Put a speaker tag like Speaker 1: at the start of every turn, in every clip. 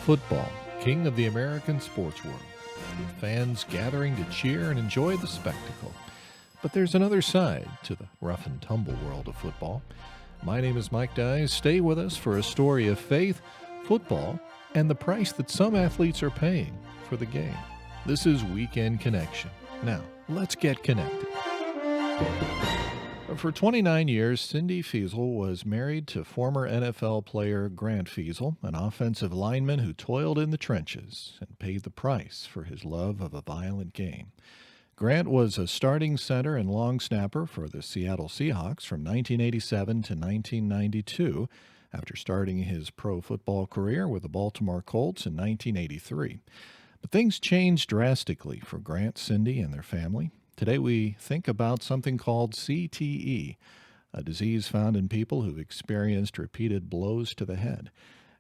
Speaker 1: Football, king of the American sports world, with fans gathering to cheer and enjoy the spectacle. But there's another side to the rough and tumble world of football. My name is Mike Dyes. Stay with us for a story of faith, football, and the price that some athletes are paying for the game. This is Weekend Connection. Now, let's get connected. For 29 years, Cyndy Feasel was married to former NFL player Grant Feasel, an offensive lineman who toiled in the trenches and paid the price for his love of a violent game. Grant was a starting center and long snapper for the Seattle Seahawks from 1987 to 1992, after starting his pro football career with the Baltimore Colts in 1983. But things changed drastically for Grant, Cyndy, and their family. Today we think about something called CTE, a disease found in people who've experienced repeated blows to the head.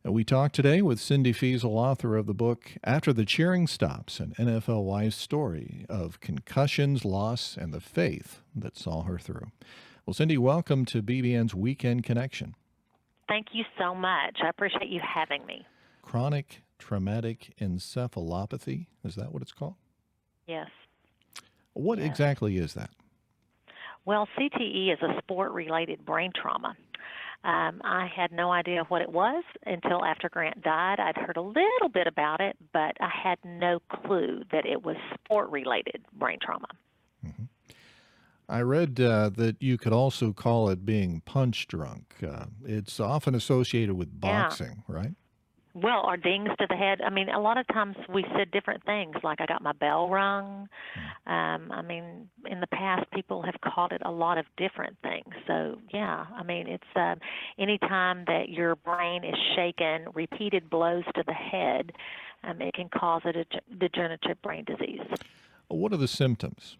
Speaker 1: And we talk today with Cyndy Feasel, author of the book After the Cheering Stops, an NFL wife's story of concussions, loss, and the faith that saw her through. Well, Cyndy, welcome to BBN's Weekend Connection.
Speaker 2: Thank you so much. I appreciate you having me.
Speaker 1: Chronic traumatic encephalopathy, is that what it's called?
Speaker 2: Yes.
Speaker 1: What exactly is that?
Speaker 2: Well, CTE is a sport-related brain trauma. I had no idea what it was until after Grant died. I'd heard a little bit about it, but I had no clue that it was sport-related brain trauma.
Speaker 1: Mm-hmm. I read that you could also call it being punch drunk. It's often associated with boxing, right?
Speaker 2: Well, or dings to the head. I mean, a lot of times we said different things, like I got my bell rung. I mean, in the past, people have called it a lot of different things. So, yeah, I mean, it's any time that your brain is shaken, repeated blows to the head, it can cause a degenerative brain disease.
Speaker 1: What are the symptoms?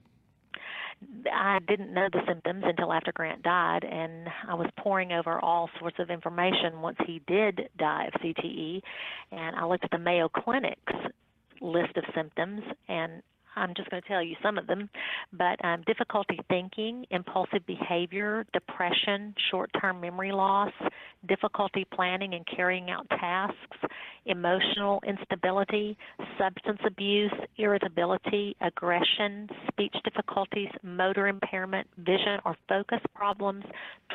Speaker 2: I didn't know the symptoms until after Grant died, and I was poring over all sorts of information once he did die of CTE, and I looked at the Mayo Clinic's list of symptoms, and I'm just going to tell you some of them, but difficulty thinking, impulsive behavior, depression, short-term memory loss, difficulty planning and carrying out tasks, emotional instability, substance abuse, irritability, aggression, speech difficulties, motor impairment, vision or focus problems,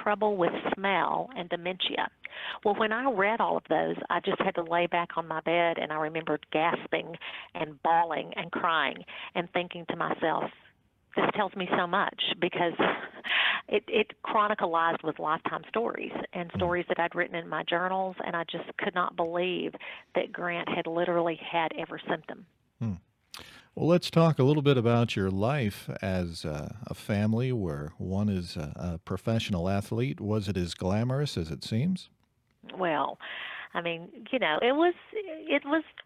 Speaker 2: trouble with smell, and dementia. Well, when I read all of those, I just had to lay back on my bed, and I remembered gasping and bawling and crying and thinking to myself, this tells me so much, because it chronicalized with lifetime stories and stories that I'd written in my journals, and I just could not believe that Grant had literally had every symptom.
Speaker 1: Well, let's talk a little bit about your life as a family where one is a professional athlete. Was it as glamorous as it seems?
Speaker 2: Well, I mean, you know, it was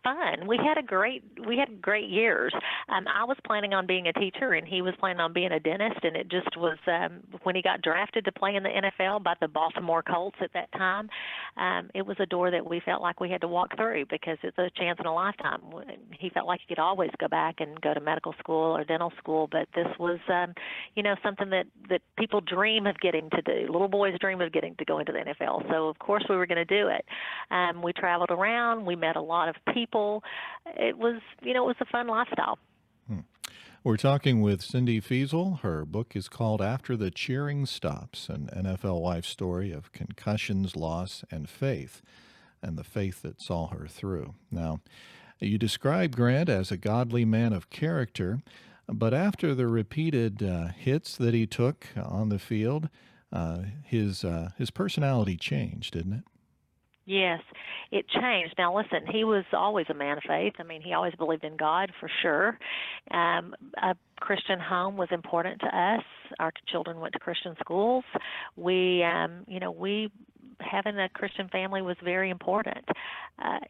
Speaker 2: fun. We had great years. I was planning on being a teacher, and he was planning on being a dentist. And it just was when he got drafted to play in the NFL by the Baltimore Colts at that time. It was a door that we felt like we had to walk through, because it's a chance in a lifetime. He felt like he could always go back and go to medical school or dental school, but this was, something that people dream of getting to do. Little boys dream of getting to go into the NFL. So of course we were going to do it. We traveled around. We met a lot of people. It was a fun lifestyle.
Speaker 1: We're talking with Cyndy Feasel. Her book is called After the Cheering Stops, an NFL wife story of concussions, loss, and faith, and the faith that saw her through. Now, you describe Grant as a godly man of character, but after the repeated hits that he took on the field, his personality changed, didn't it?
Speaker 2: Yes, it changed. Now, listen, he was always a man of faith. I mean, he always believed in God, for sure. A Christian home was important to us. Our children went to Christian schools. Having a Christian family was very important.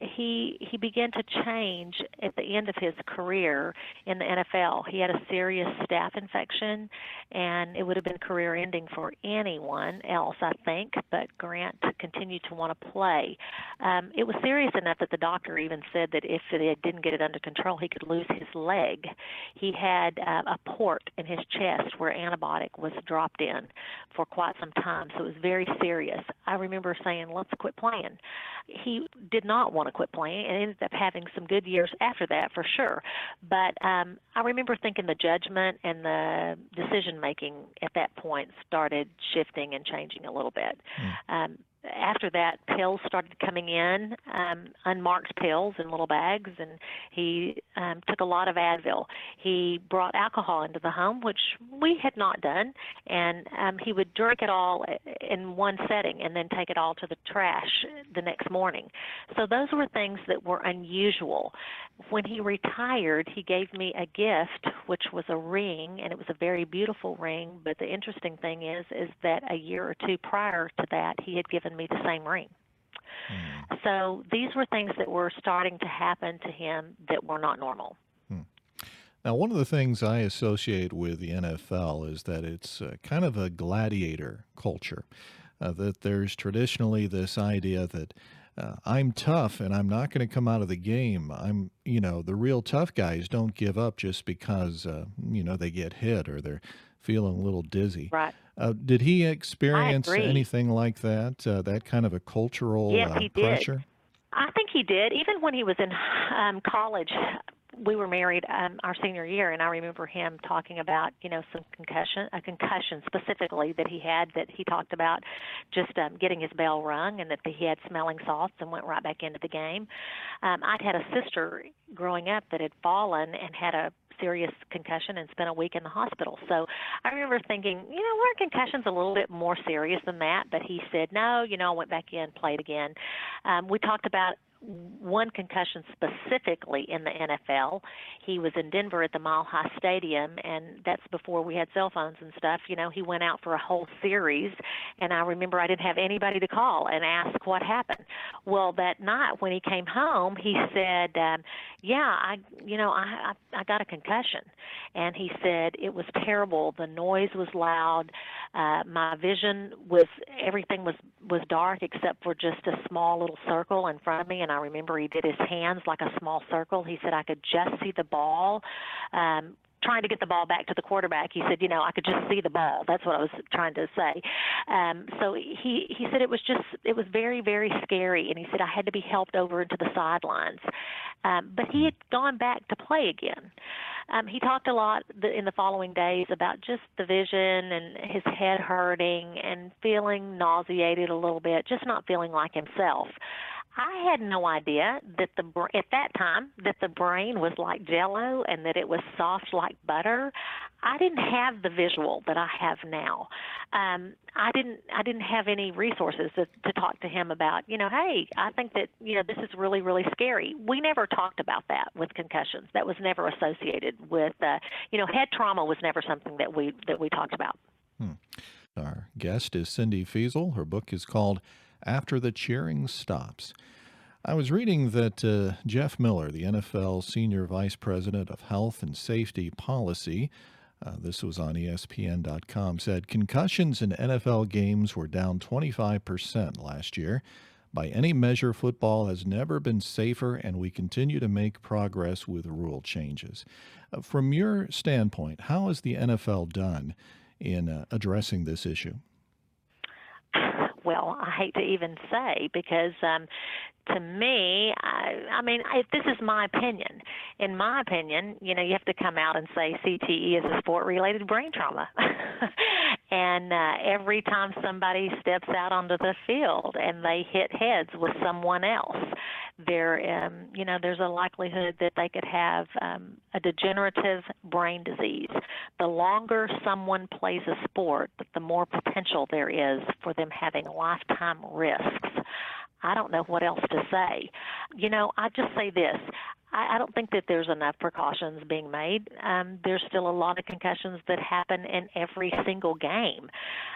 Speaker 2: He began to change at the end of his career in the NFL. He had a serious staph infection, and it would have been career-ending for anyone else, I think, but Grant continued to want to play. It was serious enough that the doctor even said that if they didn't get it under control, he could lose his leg. He had a port in his chest where antibiotic was dropped in for quite some time, so it was very serious. I remember saying, let's quit playing. He did not want to quit playing and ended up having some good years after that for sure. But I remember thinking the judgment and the decision making at that point started shifting and changing a little bit. After that, pills started coming in, unmarked pills in little bags, and he took a lot of Advil. He brought alcohol into the home, which we had not done, and he would drink it all in one setting and then take it all to the trash the next morning. So those were things that were unusual. When he retired, he gave me a gift, which was a ring, and it was a very beautiful ring, but the interesting thing is that a year or two prior to that, he had given me the same ring. So these were things that were starting to happen to him that were not normal.
Speaker 1: Now, one of the things I associate with the NFL is that it's kind of a gladiator culture, that there's traditionally this idea that I'm tough and I'm not going to come out of the game. The real tough guys don't give up just because, they get hit or they're feeling a little dizzy.
Speaker 2: Right.
Speaker 1: Did he
Speaker 2: I
Speaker 1: experience
Speaker 2: agree.
Speaker 1: anything like that, that kind of a cultural
Speaker 2: Yes, he did.
Speaker 1: pressure?
Speaker 2: I think he did. Even when he was in college, we were married our senior year, and I remember him talking about, some a concussion specifically that he had, that he talked about just getting his bell rung, and that he had smelling salts and went right back into the game. I'd had a sister growing up that had fallen and had a serious concussion and spent a week in the hospital. So I remember thinking, weren't concussions a little bit more serious than that? But he said, no, I went back in, played again. We talked about one concussion specifically in the NFL. He was in Denver at the Mile High Stadium, and that's before we had cell phones and stuff. He went out for a whole series, and I remember I didn't have anybody to call and ask what happened. Well, that night when he came home, he said, I got a concussion. And he said it was terrible. The noise was loud. My vision everything was dark except for just a small little circle in front of me. And I remember he did his hands like a small circle. He said I could just see the ball. Trying to get the ball back to the quarterback. He said, I could just see the ball. That's what I was trying to say. So he said it was very, very scary, and he said I had to be helped over into the sidelines. But he had gone back to play again. He talked a lot in the following days about just the vision and his head hurting and feeling nauseated a little bit, just not feeling like himself. I had no idea that at that time that the brain was like Jell-O and that it was soft like butter. I didn't have the visual that I have now. I didn't have any resources to talk to him about. Hey, I think that this is really, really scary. We never talked about that with concussions. That was never associated with head trauma was never something that we talked about.
Speaker 1: Our guest is Cyndy Feasel. Her book is called After the Cheering Stops. I was reading that Jeff Miller, the NFL Senior Vice President of Health and Safety Policy, this was on ESPN.com, said concussions in NFL games were down 25% last year. By any measure, football has never been safer, and we continue to make progress with rule changes. From your standpoint, how has the NFL done in addressing this issue?
Speaker 2: Well, I hate to even say because to me, I mean, this is my opinion. In my opinion, you have to come out and say CTE is a sport-related brain trauma. And every time somebody steps out onto the field and they hit heads with someone else, there's a likelihood that they could have a degenerative brain disease. The longer someone plays a sport, the more potential there is for them having lifetime risks. I don't know what else to say. I just say this. I don't think that there's enough precautions being made. There's still a lot of concussions that happen in every single game.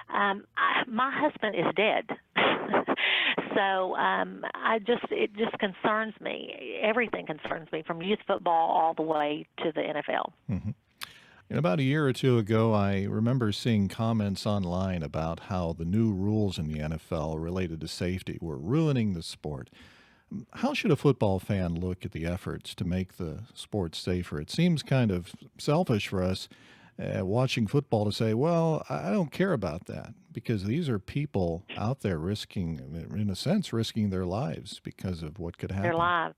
Speaker 2: My husband is dead. So it just concerns me. Everything concerns me, from youth football all the way to the NFL.
Speaker 1: Mm-hmm. And about a year or two ago, I remember seeing comments online about how the new rules in the NFL related to safety were ruining the sport. How should a football fan look at the efforts to make the sport safer? It seems kind of selfish for us watching football to say, well, I don't care about that because these are people out there risking, in a sense, risking their lives because of what could
Speaker 2: Their
Speaker 1: happen.
Speaker 2: lives.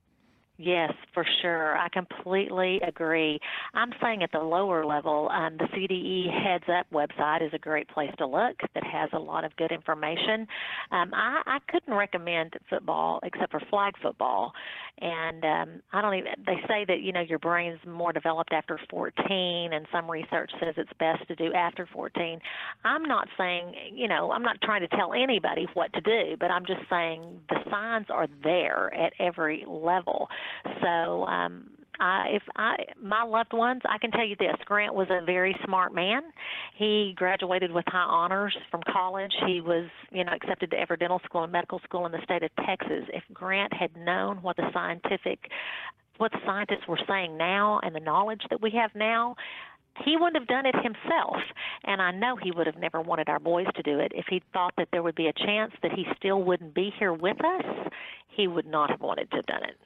Speaker 2: Yes, for sure. I completely agree. I'm saying at the lower level, the CDE Heads Up website is a great place to look that has a lot of good information. I couldn't recommend football except for flag football. And I don't even, they say that, your brain's more developed after 14, and some research says it's best to do after 14. I'm not saying, I'm not trying to tell anybody what to do, but I'm just saying the signs are there at every level. So, my loved ones, I can tell you this: Grant was a very smart man. He graduated with high honors from college. He was, accepted to every dental school and medical school in the state of Texas. If Grant had known what the scientists were saying now, and the knowledge that we have now, he wouldn't have done it himself. And I know he would have never wanted our boys to do it. If he thought that there would be a chance that he still wouldn't be here with us, he would not have wanted to have done it.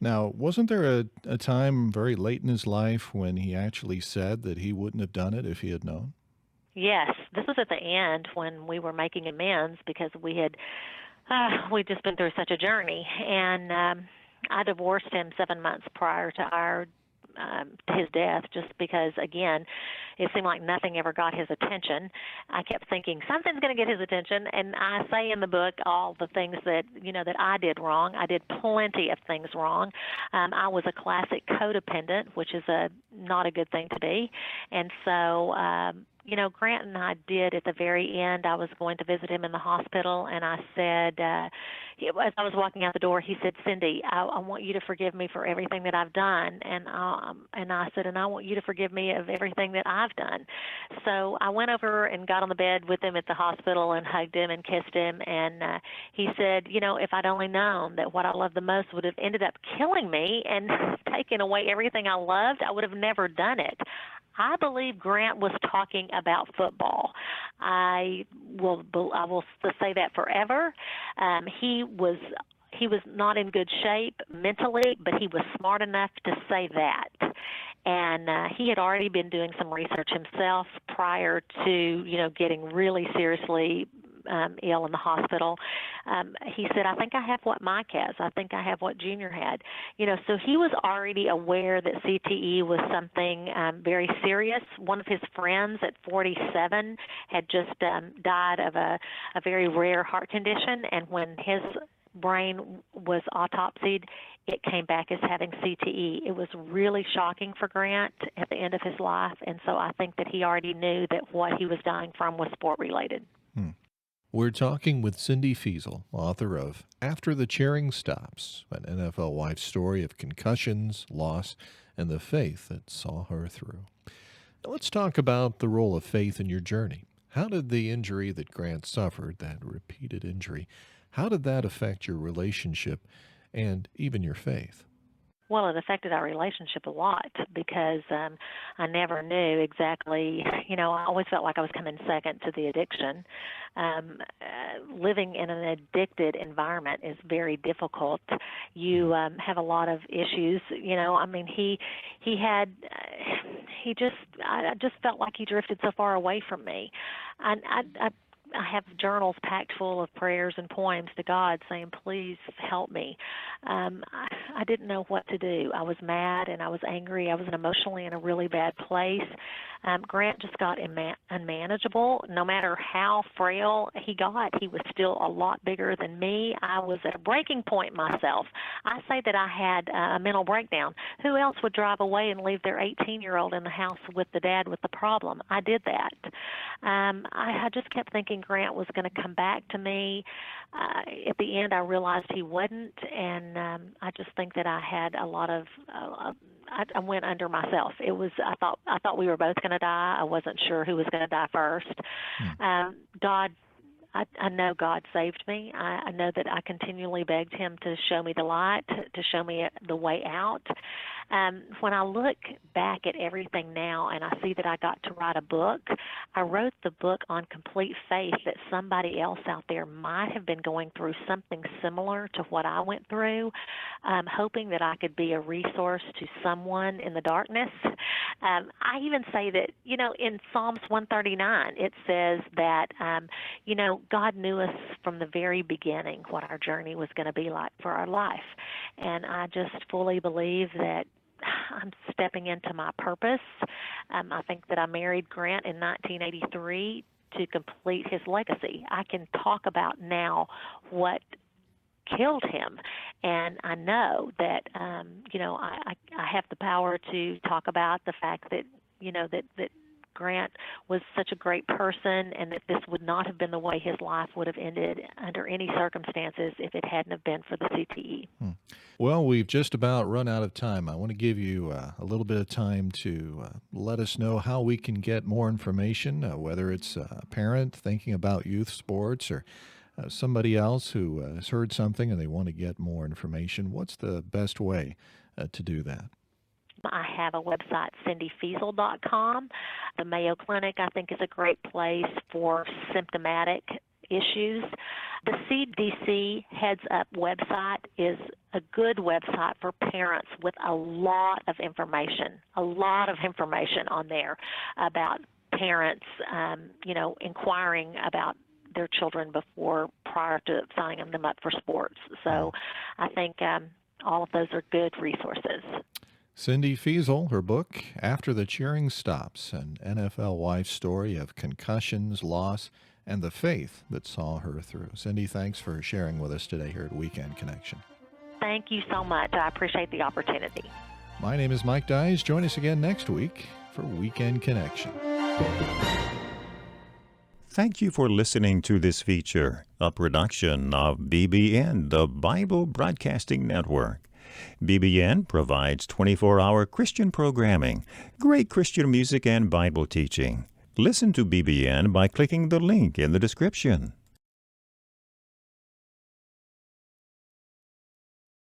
Speaker 1: Now, wasn't there a time very late in his life when he actually said that he wouldn't have done it if he had known?
Speaker 2: Yes, this was at the end when we were making amends because we'd just been through such a journey, and I divorced him 7 months prior to his death, just because, again, it seemed like nothing ever got his attention. I kept thinking something's going to get his attention, and I say in the book all the things that that I did wrong. I did plenty of things wrong. I was a classic codependent, which is not a good thing to be, and so. Grant and I did at the very end. I was going to visit him in the hospital, and I said, as I was walking out the door, he said, "Cyndy, I want you to forgive me for everything that I've done." And I said, "And I want you to forgive me of everything that I've done." So I went over and got on the bed with him at the hospital and hugged him and kissed him. And he said, "If I'd only known that what I loved the most would have ended up killing me and taking away everything I loved, I would have never done it." I believe Grant was talking about football. I will say that forever. He was not in good shape mentally, but he was smart enough to say that. And he had already been doing some research himself prior to getting really seriously ill in the hospital. He said, "I think I have what Mike has. I think I have what Junior had." So he was already aware that CTE was something very serious. One of his friends at 47 had just died of a very rare heart condition, and when his brain was autopsied, it came back as having CTE. It was really shocking for Grant at the end of his life, and so I think that he already knew that what he was dying from was sport-related.
Speaker 1: Hmm. We're talking with Cyndy Feasel, author of After the Cheering Stops, an NFL wife's story of concussions, loss, and the faith that saw her through. Now let's talk about the role of faith in your journey. How did the injury that Grant suffered, that repeated injury, how did that affect your relationship and even your faith?
Speaker 2: Well, it affected our relationship a lot because I never knew exactly, I always felt like I was coming second to the addiction. Living in an addicted environment is very difficult. You have a lot of issues. I mean, I just felt like he drifted so far away from me. I have journals packed full of prayers and poems to God saying, "Please help me." I didn't know what to do. I was mad and I was angry. I was emotionally in a really bad place. Grant just got unmanageable. No matter how frail he got, he was still a lot bigger than me. I was at a breaking point myself. I say that I had a mental breakdown. Who else would drive away and leave their 18-year-old in the house with the dad with the problem? I did that. I just kept thinking Grant was going to come back to me. At the end, I realized he wouldn't, and I just think that I had a lot of. I went under myself. I thought we were both going to die. I wasn't sure who was going to die first.
Speaker 1: Hmm.
Speaker 2: God I know God saved me. I know that I continually begged him to show me the light, to show me the way out. When I look back at everything now and I see that I got to write a book, I wrote the book on complete faith that somebody else out there might have been going through something similar to what I went through, hoping that I could be a resource to someone in the darkness. I even say that, in Psalms 139, it says that, God knew us from the very beginning what our journey was going to be like for our life. And I just fully believe that I'm stepping into my purpose. I think that I married Grant in 1983 to complete his legacy. I can talk about now what killed him, and I know that I have the power to talk about the fact that that Grant was such a great person, and that this would not have been the way his life would have ended under any circumstances if it hadn't have been for the CTE.
Speaker 1: Well, we've just about run out of time. I want to give you a little bit of time to let us know how we can get more information, whether it's a parent thinking about youth sports or somebody else who has heard something and they want to get more information. What's the best way to do that?
Speaker 2: I have a website, CyndyFeasel.com. The Mayo Clinic, I think, is a great place for symptomatic issues. The CDC Heads Up website is a good website for parents with a lot of information on there about parents, inquiring about their children prior to signing them up for sports. So I think all of those are good resources.
Speaker 1: Cyndy Feasel, her book, After the Cheering Stops, an NFL wife's story of concussions, loss, and the faith that saw her through. Cyndy, thanks for sharing with us today here at Weekend Connection.
Speaker 2: Thank you so much. I appreciate the opportunity.
Speaker 1: My name is Mike Dyes. Join us again next week for Weekend Connection.
Speaker 3: Thank you for listening to this feature, a production of BBN, the Bible Broadcasting Network. BBN provides 24-hour Christian programming, great Christian music, and Bible teaching. Listen to BBN by clicking the link in the description.